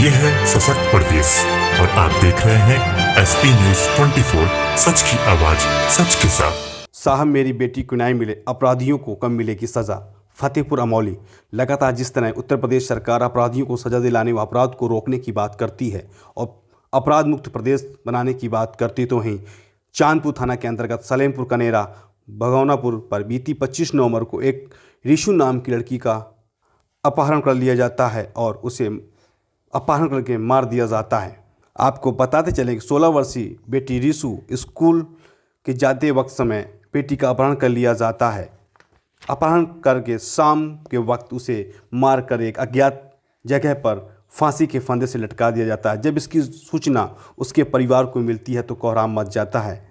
ये है सशक्त प्रदेश और आप देख रहे हैं एसपी न्यूज 24, सच की आवाज सच के साथ। साहब मेरी बेटी को न्याय मिले, अपराधियों को कम मिलेगी सजा। फतेहपुर अमौली। लगातार जिस तरह उत्तर प्रदेश सरकार अपराधियों को सजा दिलाने व अपराध को रोकने की बात करती है और अपराध मुक्त प्रदेश बनाने की बात करती तो वहीं चांदपुर थाना के अंतर्गत सलेमपुर कनेरा भगौनापुर पर बीती 25 नवंबर को एक रिशु नाम की लड़की का अपहरण कर लिया जाता है और उसे अपहरण करके मार दिया जाता है। आपको बताते चलें कि 16 वर्षीय बेटी रिशु स्कूल के जाते वक्त समय बेटी का अपहरण कर लिया जाता है। अपहरण करके शाम के वक्त उसे मार कर एक अज्ञात जगह पर फांसी के फंदे से लटका दिया जाता है। जब इसकी सूचना उसके परिवार को मिलती है तो कोहराम मच जाता है।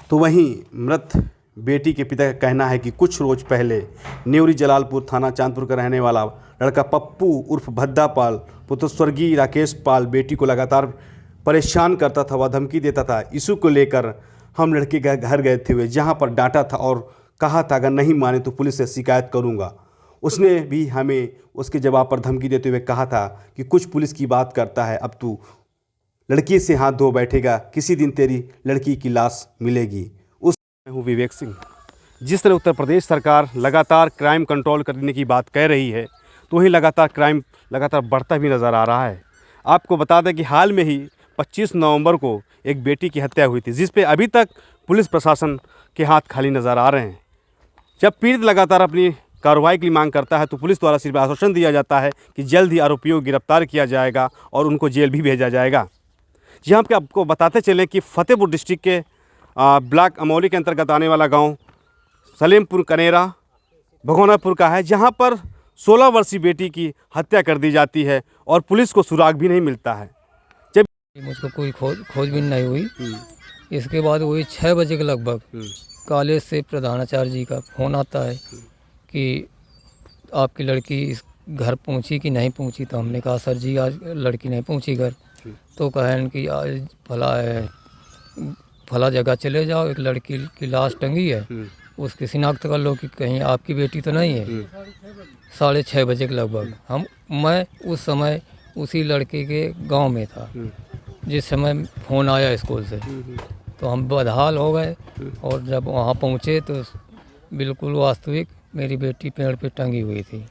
तो वहीं मृत बेटी के पिता का कहना है कि कुछ रोज पहले नेवरी जलालपुर थाना चांदपुर का रहने वाला लड़का पप्पू उर्फ भद्दा पाल पुत्र स्वर्गीय राकेश पाल बेटी को लगातार परेशान करता था व धमकी देता था। इशू को लेकर हम लड़के के घर गए थे, जहां पर डांटा था और कहा था अगर नहीं माने तो पुलिस से शिकायत करूंगा। उसने भी हमें उसके जवाब पर धमकी देते हुए कहा था कि कुछ पुलिस की बात करता है, अब तू लड़की से हाथ धो बैठेगा, किसी दिन तेरी लड़की की लाश मिलेगी। मैं हूँ विवेक सिंह। जिस तरह उत्तर प्रदेश सरकार लगातार क्राइम कंट्रोल करने की बात कह रही है तो वहीं लगातार क्राइम बढ़ता भी नज़र आ रहा है। आपको बता दें कि हाल में ही 25 नवंबर को एक बेटी की हत्या हुई थी, जिस पे अभी तक पुलिस प्रशासन के हाथ खाली नज़र आ रहे हैं। जब पीड़ित लगातार अपनी कार्रवाई की मांग करता है तो पुलिस द्वारा सिर्फ आश्वासन दिया जाता है कि जल्द ही आरोपियों को गिरफ्तार किया जाएगा और उनको जेल भी भेजा जाएगा। यहाँ पे आपको बताते चलें कि फतेहपुर डिस्ट्रिक्ट के ब्लॉक अमौली के अंतर्गत आने वाला गांव सलेमपुर कनेरा भगौनापुर का है, जहां पर 16 वर्षीय बेटी की हत्या कर दी जाती है और पुलिस को सुराग भी नहीं मिलता है। जब मुझको कोई खोजबीन नहीं हुई। इसके बाद वही 6 बजे के लगभग कॉलेज से प्रधानाचार्य जी का फ़ोन आता है कि आपकी लड़की इस घर पहुंची कि नहीं पहुंची। तो हमने कहा सर जी आज लड़की नहीं पहुंची घर। तो कहें कि आज फला जगह चले जाओ, एक लड़की की लाश टंगी है, उसकी शिनाख्त कर लो कि कहीं आपकी बेटी तो नहीं है। 6:30 बजे के लगभग मैं उस समय उसी लड़के के गांव में था जिस समय फ़ोन आया स्कूल से। तो हम बदहाल हो गए और जब वहां पहुंचे तो बिल्कुल वास्तविक मेरी बेटी पेड़ पे टंगी हुई थी।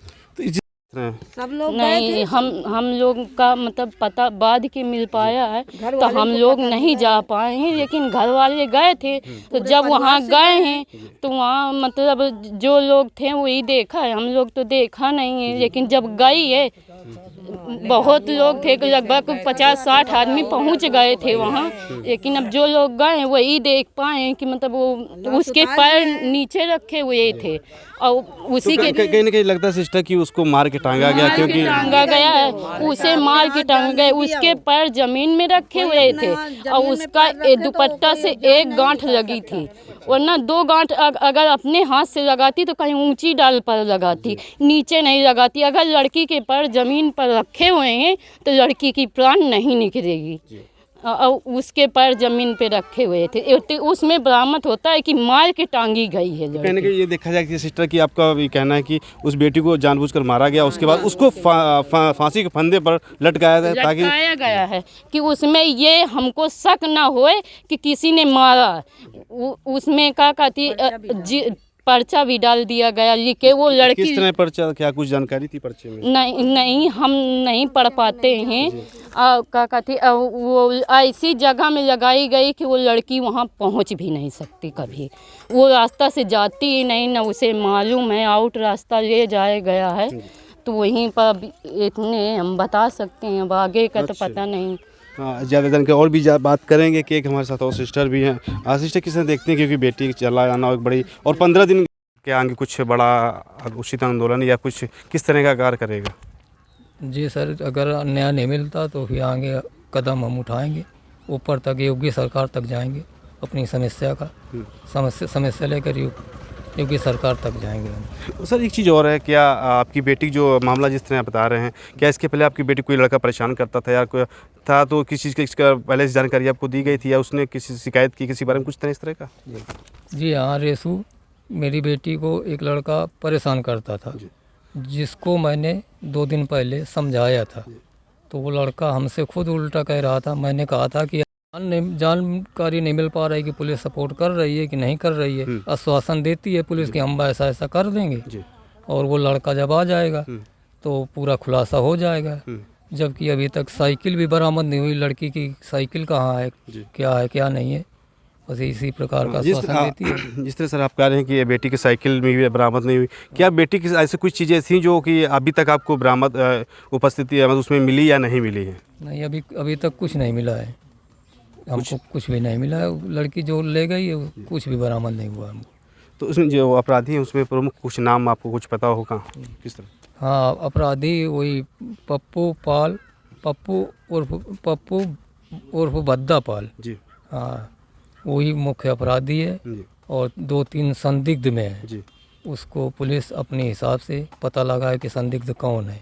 सब लोग नहीं, हम लोग का मतलब पता बाद के मिल पाया है तो हम लोग नहीं जा पाए हैं, लेकिन घर वाले गए थे। तो जब वहाँ गए हैं तो वहाँ मतलब जो लोग थे वही देखा है, हम लोग तो देखा नहीं है। लेकिन जब गई है बहुत लोग थे, लगभग 50-60 आदमी पहुँच गए थे वहाँ। लेकिन अब जो लोग गए हैं वही देख पाए कि मतलब वो उसके पैर नीचे रखे हुए थे और उसी के कहीं ना कहीं लगता है सिस्टर कि उसको मार के टांगा गया, क्योंकि टांगा गया है, उसे मार के टांगा गए। उसके पैर जमीन में रखे हुए थे और उसका दुपट्टा से एक गांठ लगी थी, वरना 2 गांठ अगर अपने हाथ से लगाती तो कहीं ऊंची डाल पर लगाती, नीचे नहीं लगाती। अगर लड़की के पैर जमीन पर रखे हुए हैं तो लड़की की प्राण नहीं निकलेगी और उसके पैर जमीन पे रखे हुए थे। तो उसमें बरामद होता है कि मार के टांगी गई है। कहने के ये देखा जाए कि सिस्टर कि आपका भी कहना है कि उस बेटी को जानबूझकर मारा गया, उसके बाद उसको फांसी के फंदे पर लटकाया गया है कि उसमें ये हमको शक ना होए कि किसी ने मारा। उसमें क्या कहती पर्चा भी डाल दिया गया लिखे। वो लड़की किस तरह पर्चा, क्या कुछ जानकारी थी पर्चे में? नहीं हम नहीं पढ़ पाते हैं। क्या कहती वो ऐसी जगह में लगाई गई कि वो लड़की वहाँ पहुँच भी नहीं सकती कभी। वो रास्ता से जाती ही नहीं, ना उसे मालूम है आउट रास्ता ले जाया गया है। तो वहीं पर इतने हम बता सकते हैं, अब आगे का तो पता नहीं। हाँ, ज़्यादा जान के और भी बात करेंगे कि एक हमारे साथ और सिस्टर भी हैं। सिस्टर किस तरह देखते हैं, क्योंकि बेटी चला जाना एक बड़ी और 15 दिन के आगे कुछ बड़ा उचित आंदोलन या कुछ किस तरह का कार्य करेगा? जी सर, अगर न्याय नहीं मिलता तो फिर आगे कदम हम उठाएंगे, ऊपर तक योगी सरकार तक जाएंगे, अपनी समस्या लेकर योगी सरकार तक जाएंगे। सर एक चीज़ और है, क्या आपकी बेटी जो मामला जिस तरह आप बता रहे हैं, क्या इसके पहले आपकी बेटी कोई लड़का परेशान करता था या कोई था, तो किसी चीज़ का पहले से जानकारी आपको दी गई थी या उसने किसी शिकायत की किसी बारे में, कुछ तरह इस तरह का? जी हाँ, रेसू मेरी बेटी को एक लड़का परेशान करता था, जिसको मैंने 2 दिन पहले समझाया था। तो वो लड़का हमसे खुद उल्टा कह रहा था। मैंने कहा था कि जानकारी नहीं मिल पा रही कि पुलिस सपोर्ट कर रही है कि नहीं कर रही है। आश्वासन देती है पुलिस कि हम ऐसा ऐसा कर देंगे और वो लड़का जब आ जाएगा तो पूरा खुलासा हो जाएगा। जबकि अभी तक साइकिल भी बरामद नहीं हुई। लड़की की साइकिल कहाँ है क्या नहीं है, बस इसी प्रकार का आश्वासन देती है। जिस तरह सर आप कह रहे हैं कि बेटी की साइकिल भी बरामद नहीं हुई, क्या बेटी की ऐसी कुछ चीज़ें थी जो कि अभी तक आपको बरामद उपस्थिति उसमें मिली या नहीं मिली है? नहीं, अभी तक कुछ नहीं मिला है हमको, कुछ भी नहीं मिला है। लड़की जो ले गई है कुछ भी बरामद नहीं हुआ हमको। तो उसमें जो अपराधी हैं उसमें प्रमुख कुछ नाम आपको कुछ पता होगा किस तरह? हाँ, अपराधी वही पप्पू उर्फ बद्दा पाल जी। हाँ, वही मुख्य अपराधी है और 2-3 संदिग्ध में है जी। उसको पुलिस अपने हिसाब से पता लगाए कि संदिग्ध कौन है।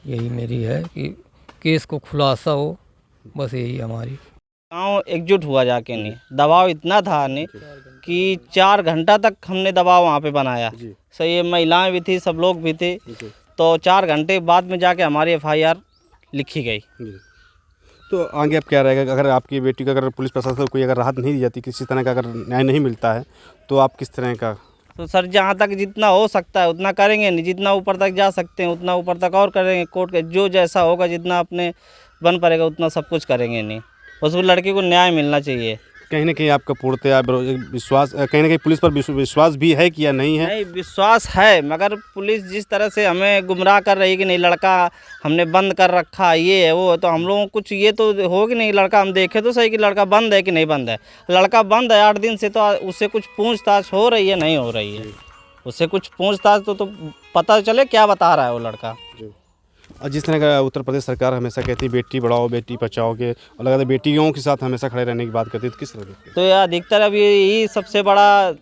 यही मेरी है कि केस को खुलासा हो, बस यही हमारी। गाँव एकजुट हुआ जाके नहीं, दबाव इतना था नहीं कि 4 घंटा तक हमने दबाव वहाँ पे बनाया। सही है, महिलाएं भी थी, सब लोग भी थे। तो 4 घंटे बाद में जाके हमारी FIR लिखी गई। तो आगे अब क्या रहेगा अगर आपकी बेटी को अगर पुलिस प्रशासन को कोई अगर राहत नहीं दी जाती, किसी तरह का अगर न्याय नहीं मिलता है, तो आप किस तरह का? तो सर जहाँ तक जितना हो सकता है उतना करेंगे, नहीं जितना ऊपर तक जा सकते हैं उतना ऊपर तक और करेंगे। कोर्ट के जो जैसा होगा, जितना अपने बन पड़ेगा उतना सब कुछ करेंगे। नहीं, उस लड़की को न्याय मिलना चाहिए। कहीं ना कहीं आपका पूर्णतया विश्वास, कहीं ना कहीं पुलिस पर विश्वास भी है कि या नहीं है? नहीं, विश्वास है, मगर पुलिस जिस तरह से हमें गुमराह कर रही है कि नहीं लड़का हमने बंद कर रखा, ये है वो है, तो हम लोगों को कुछ ये तो हो कि नहीं लड़का हम देखे तो सही कि लड़का बंद है कि नहीं बंद है। लड़का बंद है 8 दिन से, तो उससे कुछ पूछताछ हो रही है नहीं हो रही है? उससे कुछ पूछताछ तो पता चले क्या बता रहा है वो लड़का। और जिस तरह का उत्तर प्रदेश सरकार हमेशा कहती है बेटी बढ़ाओ बेटी बचाओ के, और लगातार बेटियों के साथ हमेशा खड़े रहने की बात करती है, तो किस तरह की? तो यह अधिकतर अभी यही सबसे बड़ा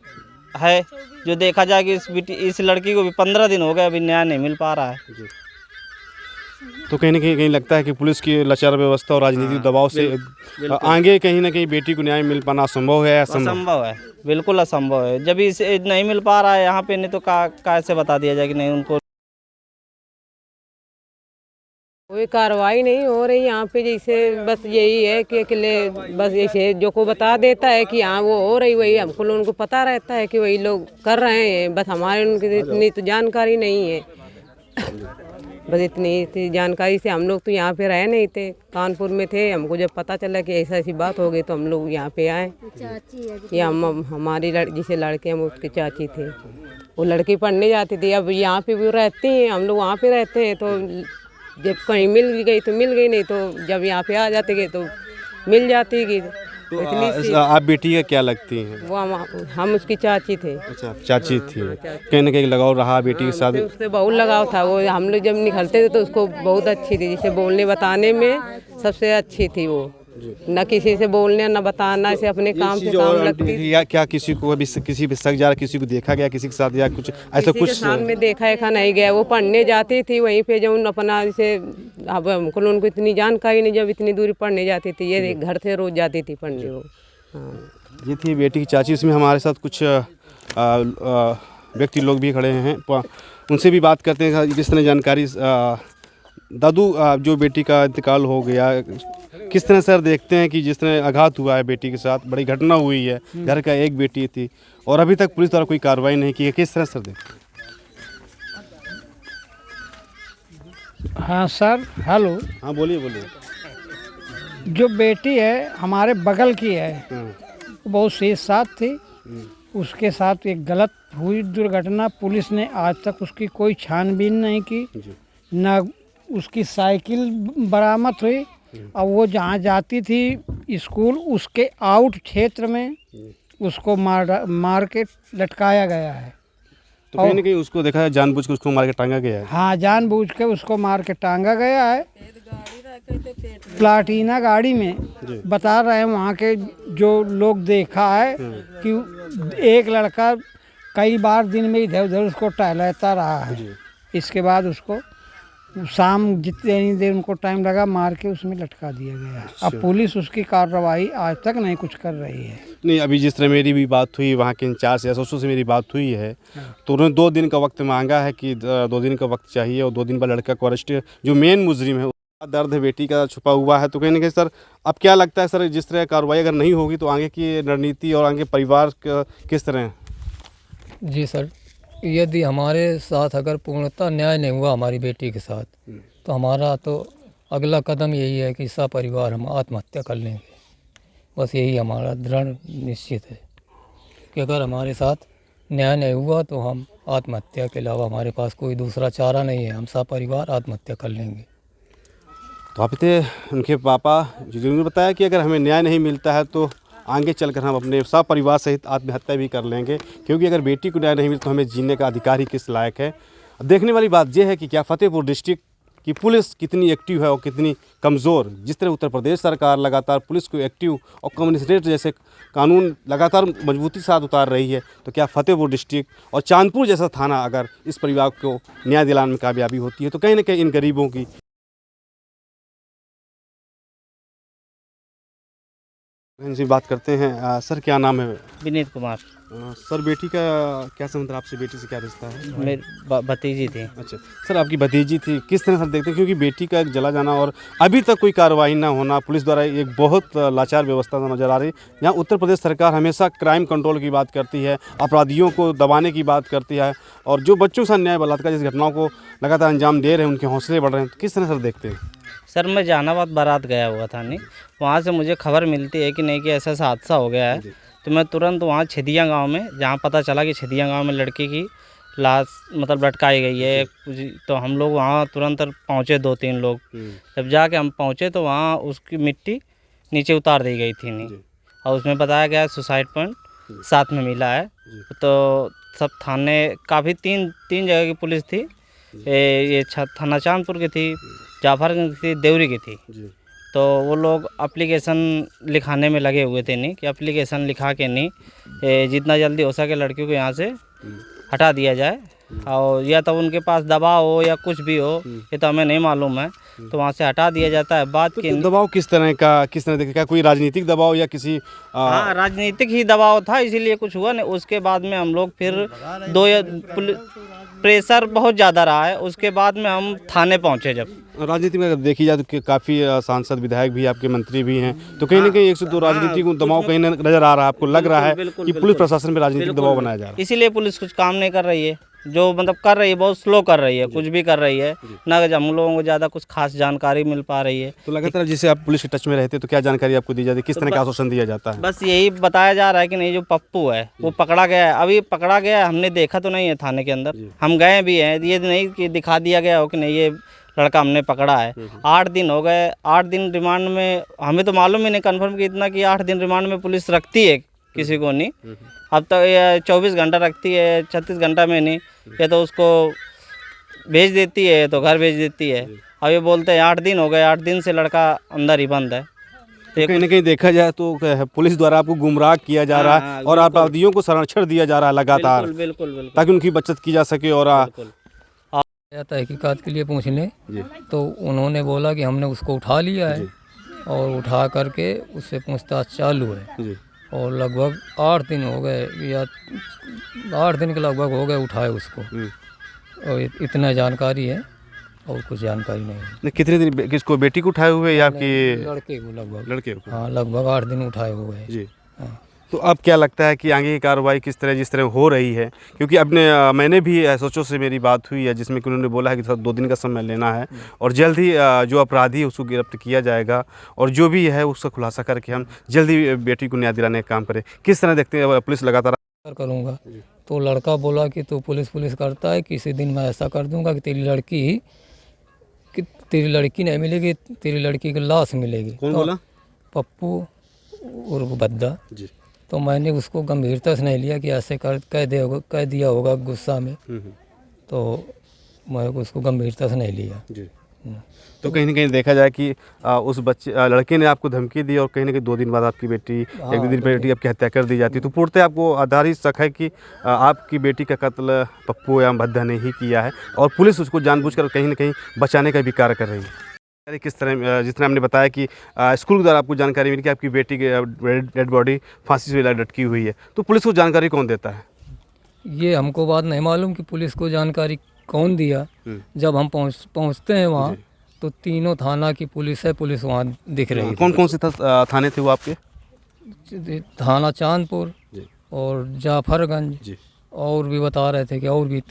है जो देखा जाए कि इस लड़की को भी 15 दिन हो गए, अभी न्याय नहीं मिल पा रहा है। तो कहीं ना कहीं लगता है कि पुलिस की लाचार व्यवस्था और राजनीतिक दबाव से आगे कहीं ना कहीं बेटी को न्याय मिल पाना असंभव है। असंभव है, बिल्कुल असंभव है। जब इसे नहीं मिल पा रहा है यहाँ पे, नहीं तो कैसे बता दिया जाए कि नहीं उनको कोई कार्रवाई नहीं हो रही यहाँ पे। जैसे बस यही है कि अकेले बस जैसे जो को बता देता है कि हाँ वो हो रही, वही हमको उनको पता रहता है कि वही लोग कर रहे हैं। बस हमारे उनकी इतनी तो जानकारी नहीं है। बस इतनी जानकारी से हम लोग तो यहाँ पे रहे नहीं थे, कानपुर में थे। हमको जब पता चला कि ऐसा ऐसी बात हो गई तो हम लोग यहाँ पे आए। या हमारी जिसे लड़के हम उसके चाची थे, वो लड़की पढ़ने जाती थी। अब यहाँ पे भी रहती हैं, हम लोग वहाँ पे रहते हैं। तो जब कहीं मिल गई तो मिल गई, नहीं तो जब यहाँ पे आ जाते गए तो मिल जाती गई। तो आप बेटी का क्या लगती हैं? वो हम उसकी चाची थे। अच्छा, चाची थी। कहीं ना कहीं लगाव रहा बेटी के साथ? उससे बहुत लगाव था। वो हम लोग जब निकलते थे तो उसको बहुत अच्छी थी, जैसे बोलने बताने में सबसे अच्छी थी वो। न किसी से बोलने न बताना, से अपने काम से काम लगती थी। क्या किसी को अभी किसी भी शक जा रहा, किसी को देखा गया किसी के साथ या कुछ ऐसा कुछ? सामने देखा नहीं गया। वो पढ़ने जाती थी वहीं पे जो अपना जैसे, अब हमको उनको इतनी जानकारी नहीं, जब इतनी दूरी पढ़ने जाती थी। ये घर से रोज जाती थी पढ़ने वो। हाँ, ये थी बेटी की चाची। इसमें हमारे साथ कुछ व्यक्ति लोग भी खड़े हैं, उनसे भी बात करते हैं जिस तरह जानकारी। दादू, जो बेटी का इंतकाल हो गया, किस तरह सर देखते हैं कि जिस तरह आघात हुआ है बेटी के साथ, बड़ी घटना हुई है, घर का एक बेटी थी और अभी तक पुलिस द्वारा कोई कार्रवाई नहीं की है, किस तरह सर देखते हैं? हाँ सर, हेलो। हाँ बोलिए। जो बेटी है हमारे बगल की है, वो बहुत से साथ थी। उसके साथ एक गलत हुई दुर्घटना। पुलिस ने आज तक उसकी कोई छानबीन नहीं की, न उसकी साइकिल बरामद हुई। अब वो जहाँ जाती थी स्कूल, उसके आउट क्षेत्र में उसको मार के लटकाया गया है। तो कहीं ना कहीं उसको देखा है जानबूझ के उसको मार के टांगा गया है? हाँ, जानबूझ के उसको मार के टांगा गया है। प्लाटीना गाड़ी में बता रहे हैं वहाँ के जो लोग देखा है कि एक लड़का कई बार दिन में इधर उधर उसको टहलाता रहा है। इसके बाद उसको शाम जितनी देर उनको टाइम लगा मार के उसमें लटका दिया गया। अब पुलिस उसकी कार्रवाई आज तक नहीं कुछ कर रही है। नहीं, अभी जिस तरह मेरी भी बात हुई वहाँ के इंचार्ज एसओ से मेरी बात हुई है, तो उन्होंने 2 दिन का वक्त मांगा है कि 2 दिन का वक्त चाहिए और 2 दिन बाद लड़का को अरेस्ट, जो मेन मुजरिम है दर्द है बेटी का छुपा हुआ है, तो कहीं ना कहीं सर अब क्या लगता है सर, जिस तरह कार्रवाई अगर नहीं होगी तो आगे की रणनीति और आगे परिवार किस तरह है? जी सर, यदि हमारे साथ अगर पूर्णतः न्याय नहीं हुआ हमारी बेटी के साथ, तो हमारा तो अगला कदम यही है कि सपरिवार हम आत्महत्या कर लेंगे। बस यही हमारा दृढ़ निश्चित है कि अगर हमारे साथ न्याय नहीं हुआ तो हम आत्महत्या के अलावा हमारे पास कोई दूसरा चारा नहीं है, हम सपरिवार आत्महत्या कर लेंगे। तो आप थे उनके पापा जिन्होंने बताया कि अगर हमें न्याय नहीं मिलता है तो आगे चलकर हम अपने सब परिवार सहित आत्महत्या भी कर लेंगे, क्योंकि अगर बेटी को न्याय नहीं मिलता तो हमें जीने का अधिकार ही किस लायक है। देखने वाली बात यह है कि क्या फतेहपुर डिस्ट्रिक्ट की पुलिस कितनी एक्टिव है और कितनी कमज़ोर। जिस तरह उत्तर प्रदेश सरकार लगातार पुलिस को एक्टिव और कम्युनिस्टेट जैसे कानून लगातार मजबूती के साथ उतार रही है, तो क्या फतेहपुर डिस्ट्रिक्ट और चांदपुर जैसा थाना अगर इस परिवार को न्याय दिलाने में कामयाबी होती है तो कहीं ना कहीं इन गरीबों की इनसे बात करते हैं। सर क्या नाम है? विनीत कुमार। सर बेटी का क्या संबंध है आपसे, बेटी से क्या रिश्ता है? मेरी भतीजी थी। अच्छा सर, आपकी भतीजी थी, किस तरह सर देखते हैं, क्योंकि बेटी का एक जला जाना और अभी तक कोई कार्रवाई ना होना, पुलिस द्वारा एक बहुत लाचार व्यवस्था नज़र आ रही है। यहाँ उत्तर प्रदेश सरकार हमेशा क्राइम कंट्रोल की बात करती है, अपराधियों को दबाने की बात करती है, और जो बच्चों के साथ न्याय बलात्कार जैसी घटनाओं को लगातार अंजाम दे रहे हैं, उनके हौसले बढ़ रहे हैं, तो किस तरह सर देखते हैं? सर मैं जहानाबाद बारात गया हुआ था, नहीं वहाँ से मुझे खबर मिलती है कि नहीं कि ऐसा ऐसा हादसा हो गया है, तो मैं तुरंत वहाँ छेदिया गांव में, जहाँ पता चला कि छेदिया गांव में लड़की की लाश मतलब लटकाई गई है, तो हम लोग वहाँ तुरंत पहुँचे, 2-3 लोग। जब जाके हम पहुँचे तो वहाँ उसकी मिट्टी नीचे उतार दी गई थी, नहीं, और उसमें बताया गया सुसाइड पॉइंट साथ में मिला है। तो सब थाने काफ़ी तीन जगह की पुलिस थी, ये थाना चांदपुर की थी, जाफरगंज की थी, देवरी की थी। तो वो लोग एप्लीकेशन लिखाने में लगे हुए थे, नहीं कि एप्लीकेशन लिखा के नहीं जितना जल्दी हो सके लड़कियों को यहाँ से हटा दिया जाए, और या तो उनके पास दबाव हो या कुछ भी हो, ये तो हमें नहीं मालूम है, तो वहाँ से हटा दिया जाता है। बात की दबाव किस तरह का, किस तरह का, कोई राजनीतिक दबाव या किसी हाँ राजनीतिक ही दबाव था, इसीलिए कुछ हुआ नहीं। उसके बाद में हम लोग फिर प्रेशर बहुत ज़्यादा रहा है, उसके बाद में हम थाने पहुँचे। जब राजनीति में अगर देखी जाए तो काफ़ी सांसद विधायक भी, आपके मंत्री भी हैं, तो कहीं ना कहीं 102 राजनीतिक दबाव कहीं नजर आ रहा है, आपको लग रहा है कि पुलिस प्रशासन में राजनीतिक दबाव बनाया जा रहा है? इसीलिए पुलिस कुछ काम नहीं कर रही है, जो मतलब कर रही है बहुत स्लो कर रही है, कुछ भी कर रही है ना, हम लोगों को ज़्यादा कुछ खास जानकारी मिल पा रही है। तो लगातार जैसे आप पुलिस के टच में रहते तो क्या जानकारी आपको दी जाती है, किस तरह का आश्वासन दिया जाता है? बस यही बताया जा रहा है कि नहीं जो पप्पू है वो पकड़ा गया है, अभी पकड़ा गया है, हमने देखा तो नहीं है थाने के अंदर, हम गए भी हैं, ये नहीं कि दिखा दिया गया हो कि नहीं ये लड़का हमने पकड़ा है। 8 दिन हो गए, 8 दिन रिमांड में, हमें तो मालूम ही नहीं कन्फर्म कि इतना कि 8 दिन रिमांड में पुलिस रखती है किसी को, नहीं अब तो ये 24 घंटा रखती है, 36 घंटा में नहीं, या तो उसको भेज देती है तो घर भेज देती है। अब ये बोलते हैं 8 दिन हो गए, 8 दिन से लड़का अंदर ही बंद है। तो कहीं ना कहीं देखा जाए तो पुलिस द्वारा आपको गुमराह किया जा रहा है और अपराधियों को संरक्षण दिया जा रहा है लगातार, बिल्कुल ताकि उनकी बचत की जा सके। और तहकीकात के लिए पूछने तो उन्होंने बोला कि हमने उसको उठा लिया है, और उठा करके उससे पूछताछ चालू है, और लगभग 8 दिन हो गए, या 8 दिन के लगभग हो गए उठाए उसको, और इतना जानकारी है, और कुछ जानकारी नहीं है। कितने दिन किसको, बेटी को उठाए हुए या आपकी लड़के को? लगभग लड़के को। हाँ, लगभग 8 दिन उठाए हुए हैं जी। हाँ। तो अब क्या लगता है कि आगे की कार्रवाई किस तरह, जिस तरह हो रही है, क्योंकि मैंने भी एसओचओ से मेरी बात हुई है, जिसमें कि उन्होंने बोला है कि 2 दिन का समय लेना है, और जल्द ही जो अपराधी है उसको गिरफ्त किया जाएगा, और जो भी है उसका खुलासा करके हम जल्दी बेटी को न्याय दिलाने का काम करें। किस तरह देखते हैं पुलिस लगातार करूँगा? तो लड़का बोला कि तो पुलिस करता है, किसी दिन मैं ऐसा कर दूंगा कि तेरी लड़की नहीं मिलेगी, तेरी लड़की की लाश मिलेगी। कौन बोला? पप्पू उर्फ बद्दा जी। तो मैंने उसको गंभीरता से नहीं लिया कि ऐसे कह दिया होगा गुस्सा में, तो मैं उसको गंभीरता से नहीं लिया जी। तो कहीं ना कहीं देखा जाए कि उस लड़के ने आपको धमकी दी, और कहीं ना कहीं 2 दिन बाद आपकी बेटी, 1-2 दिन बेटी आपकी हत्या कर दी जाती है, तो पूर्णतः आपको आधारित शक है कि आपकी बेटी का कत्ल पप्पू या भद्दा ने ही किया है, और पुलिस उसको जानबूझकर कहीं ना कहीं बचाने का भी कार्य कर रही है। किस तरह, जिस तरह हमने बताया कि स्कूल के द्वारा आपको जानकारी मिली कि आपकी बेटी की डेड बॉडी फांसी से लटकी हुई है, तो पुलिस को जानकारी कौन देता है? ये हमको बात नहीं मालूम कि पुलिस को जानकारी कौन दिया। जब हम पहुंचते हैं वहाँ तो तीनों थाना की पुलिस है, पुलिस वहाँ दिख रही थी। कौन कौन से थाने थे वो आपके? थाना चांदपुर जी और जाफरगंज, जी और भी बता रहे थे कि और भी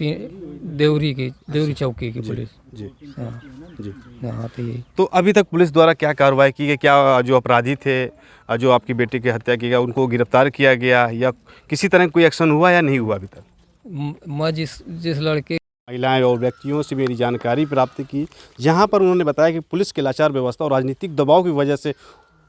देवरी चौकी की पुलिस। जी हाँ जी। हाँ, तो यही। तो अभी तक पुलिस द्वारा क्या कार्रवाई की गई? क्या जो अपराधी थे, जो आपकी बेटी की हत्या की गई, उनको गिरफ्तार किया गया या किसी तरह कोई एक्शन हुआ या नहीं हुआ अभी तक? मैं जिस लड़के महिलाएं और व्यक्तियों से मेरी जानकारी प्राप्त की, जहां पर उन्होंने बताया कि पुलिस के लाचार व्यवस्था और राजनीतिक दबाव की वजह से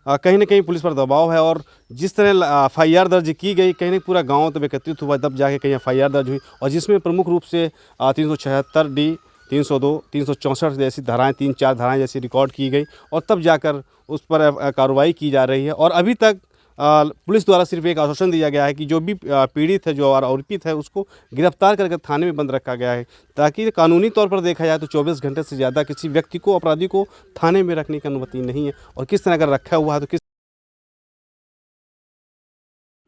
कहीं ना कहीं पुलिस पर दबाव है, और जिस तरह एफआईआर दर्ज की गई, कहीं ना पूरा गांव तब एकत्रित हुआ, तब जाके कहीं एफआईआर दर्ज हुई, और जिसमें प्रमुख रूप से 376D, 302, 364 जैसी धाराएं, 3-4 धाराएं जैसी रिकॉर्ड की गई, और तब जाकर उस पर कार्रवाई की जा रही है। और अभी तक पुलिस द्वारा सिर्फ एक आश्वासन दिया गया है कि जो भी पीड़ित है, जो आरोपित है, उसको गिरफ्तार करके थाने में बंद रखा गया है, ताकि कानूनी तौर पर देखा जाए तो 24 घंटे से ज़्यादा किसी व्यक्ति को, अपराधी को थाने में रखने की अनुमति नहीं है। और किस तरह अगर रखा हुआ है तो किस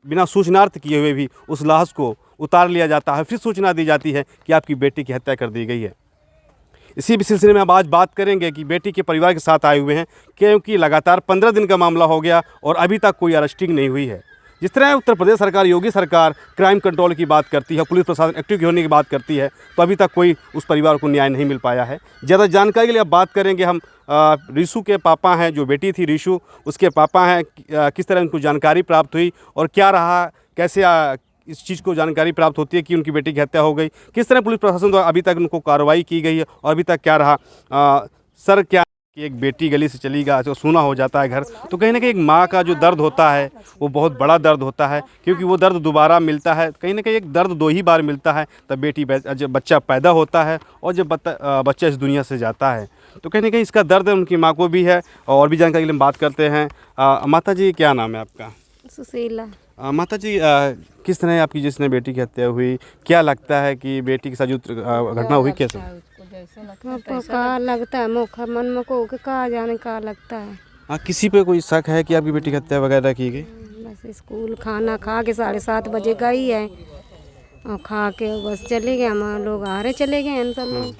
बिना सूचनार्थ किए हुए भी उस लाश को उतार लिया जाता है, फिर सूचना दी जाती है कि आपकी बेटी की हत्या कर दी गई है। इसी भी सिलसिले में अब आज बात करेंगे कि बेटी के परिवार के साथ आए हुए हैं, क्योंकि लगातार 15 दिन का मामला हो गया और अभी तक कोई अरेस्टिंग नहीं हुई है। जिस तरह उत्तर प्रदेश सरकार, योगी सरकार क्राइम कंट्रोल की बात करती है, पुलिस प्रशासन एक्टिव होने की बात करती है, तो अभी तक कोई उस परिवार को न्याय नहीं मिल पाया है। ज़्यादा जानकारी के लिए अब बात करेंगे हम रिशु के पापा हैं, जो बेटी थी रिशु, उसके पापा हैं, किस तरह उनको जानकारी प्राप्त हुई और क्या रहा, कैसे इस चीज़ को जानकारी प्राप्त होती है कि उनकी बेटी की हत्या हो गई, किस तरह पुलिस प्रशासन द्वारा अभी तक उनको कार्रवाई की गई है और अभी तक क्या रहा। सर, क्या कि एक बेटी गली से चली गई तो सूना हो जाता है घर, तो कहीं ना कहीं एक माँ का जो दर्द होता है वो बहुत बड़ा दर्द होता है, क्योंकि वो दर्द दोबारा मिलता है, कहीं ना कहीं एक दर्द 2 ही बार मिलता है, तब जब बच्चा पैदा होता है और जब बच्चा इस दुनिया से जाता है, तो कहीं ना कहीं इसका दर्द उनकी माँ को भी है। और भी जानकारी के लिए हम बात करते हैं। माता जी, क्या नाम है आपका? सुशीला। माता जी, किस तरह आपकी जिसने बेटी की हत्या हुई, क्या लगता है कि बेटी के साथ जो घटना हुई कैसे? हमको का लगता है, मोखा मन में को कहा जाने का लगता है। किसी पे कोई शक है कि आपकी बेटी की हत्या वगैरह की गई? बस स्कूल खाना खा के 7:30 बजे गई है और खा के बस चले गए, हम लोग आ रहे चले गए हैं सब लोग,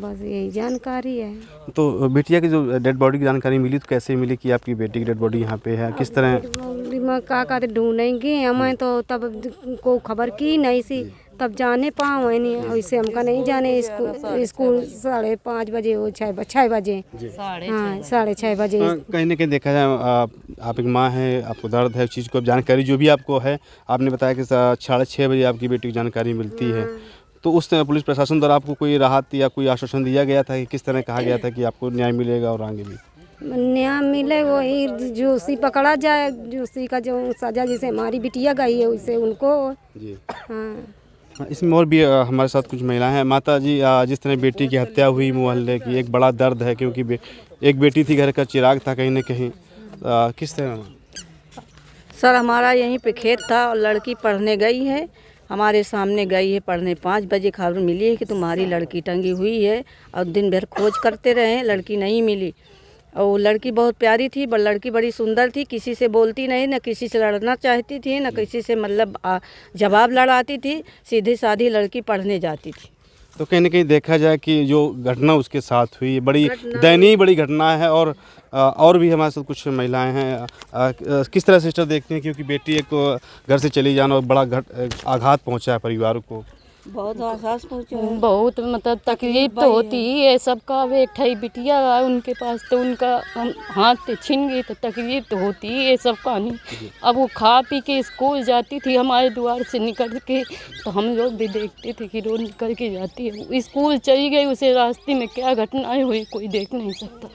बस यही जानकारी है। तो बेटिया की जो डेड बॉडी की जानकारी मिली, तो कैसे मिली कि आपकी बेटी की डेड बॉडी यहाँ पे है, किस तरह? का कहते ढूंढेंगे हमें, तो तब को खबर की नहीं सी, तब जाने पाओ नहीं, वैसे हमका नहीं जाने। स्कूल 5:30 बजे हो, 6 बजे, हाँ 6:30 बजे। कहीं ना कहीं देखा जाए, आप एक माँ है, आपको दर्द है, उस चीज़ को जानकारी जो भी आपको है, आपने बताया कि 6:30 बजे आपकी बेटी की जानकारी मिलती है, तो उस समय पुलिस प्रशासन द्वारा आपको कोई राहत या कोई आश्वासन दिया गया था कि किस तरह कहा गया था कि आपको न्याय मिलेगा और आगे भी न्याय मिले? वही जोशी पकड़ा जाए, जोशी का जो सजा, जैसे हमारी बिटिया गई है वैसे उनको जी। हाँ। इसमें और भी हमारे साथ कुछ महिलाएं हैं। माता जी, जिस तरह बेटी की हत्या हुई, मोहल्ले की एक बड़ा दर्द है, क्योंकि एक बेटी थी, घर का चिराग था कहीं ना कहीं, किस तरह? सर, हमारा यहीं पे खेत था और लड़की पढ़ने गई है, हमारे सामने गई है पढ़ने। 5 बजे खबर मिली है कि तुम्हारी लड़की टंगी हुई है, और दिन भर खोज करते रहे, लड़की नहीं मिली। और वो लड़की बहुत प्यारी थी, लड़की बड़ी सुंदर थी, किसी से बोलती नहीं, न किसी से लड़ना चाहती थी, न किसी से मतलब जवाब लड़ाती थी, सीधी साधी लड़की पढ़ने जाती थी। तो कहीं ना कहीं देखा जाए कि जो घटना उसके साथ हुई बड़ी दयनीय बड़ी घटना है। और भी हमारे साथ कुछ महिलाएं हैं। किस तरह सिस्टर देखते हैं, क्योंकि बेटी एक घर से चली जाना और बड़ा आघात पहुंचा है परिवार को? बहुत आसास पहुँचा, बहुत मतलब तकलीफ तो होती ही है सबका। अब एक ठई बिटिया है उनके पास, तो उनका हाथ छिन गई तो तकलीफ तो होती ही है सबका नहीं। अब वो खा पी के स्कूल जाती थी, हमारे द्वार से निकल के, तो हम लोग भी देखते थे कि रोज निकल के जाती है, स्कूल चली गई, उसे रास्ते में क्या घटनाएं हुई कोई देख नहीं सकता।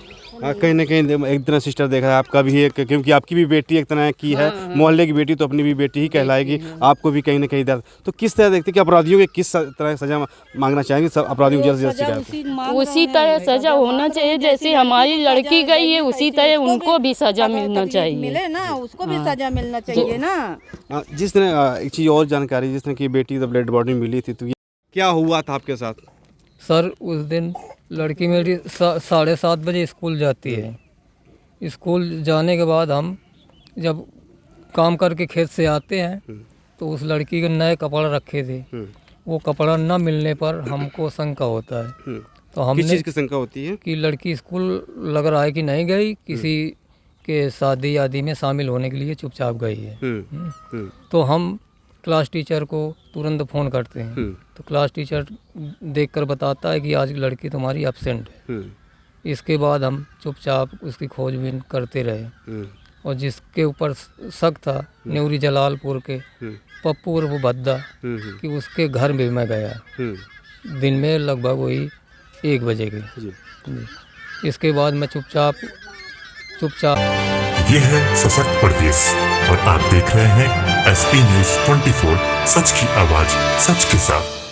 कहीं ना कहीं एक तरह सिस्टर देखा है आपका भी एक, क्योंकि आपकी भी बेटी एक तरह की है, मोहल्ले की बेटी तो अपनी भी बेटी ही कहलाएगी, आपको भी कहीं ना कहीं दर्द। तो किस तरह देखते कि अपराधियों के किस तरह सजा मांगना चाहेंगे? सब अपराधियों को जल्द से जल्द उसी तरह सजा होना चाहिए, जैसे हमारी लड़की गई है उसी तरह उनको भी सजा मिलना चाहिए, मिले ना, उसको भी सजा मिलना चाहिए ना। जिस तरह एक चीज़ और जानकारी, जिस तरह की बेटी जब डेड बॉडी मिली थी, तो क्या हुआ था आपके साथ? सर, उस दिन लड़की मेरी 7:30 बजे स्कूल जाती है। स्कूल जाने के बाद हम जब काम करके खेत से आते हैं, तो उस लड़की के नए कपड़े रखे थे, वो कपड़ा न मिलने पर हमको शंका होता है तो किस हमने चीज़ की शंका होती है? कि लड़की स्कूल लग रहा है कि नहीं गई, किसी के शादी आदि में शामिल होने के लिए चुपचाप गई है। तो हम क्लास टीचर को तुरंत फ़ोन करते हैं, तो क्लास टीचर देखकर बताता है कि आज लड़की तुम्हारी एब्सेंट है। इसके बाद हम चुपचाप उसकी खोजबीन करते रहे, और जिसके ऊपर शक था न्यूरी जलालपुर के पप्पू और वो भद्दा, कि उसके घर भी मैं गया दिन में लगभग वही 1 बजे के। जी। इसके बाद मैं चुपचाप ये है सशक्त प्रदेश और आप देख रहे हैं एसपी न्यूज़ 24, सच की आवाज़ सच के साथ।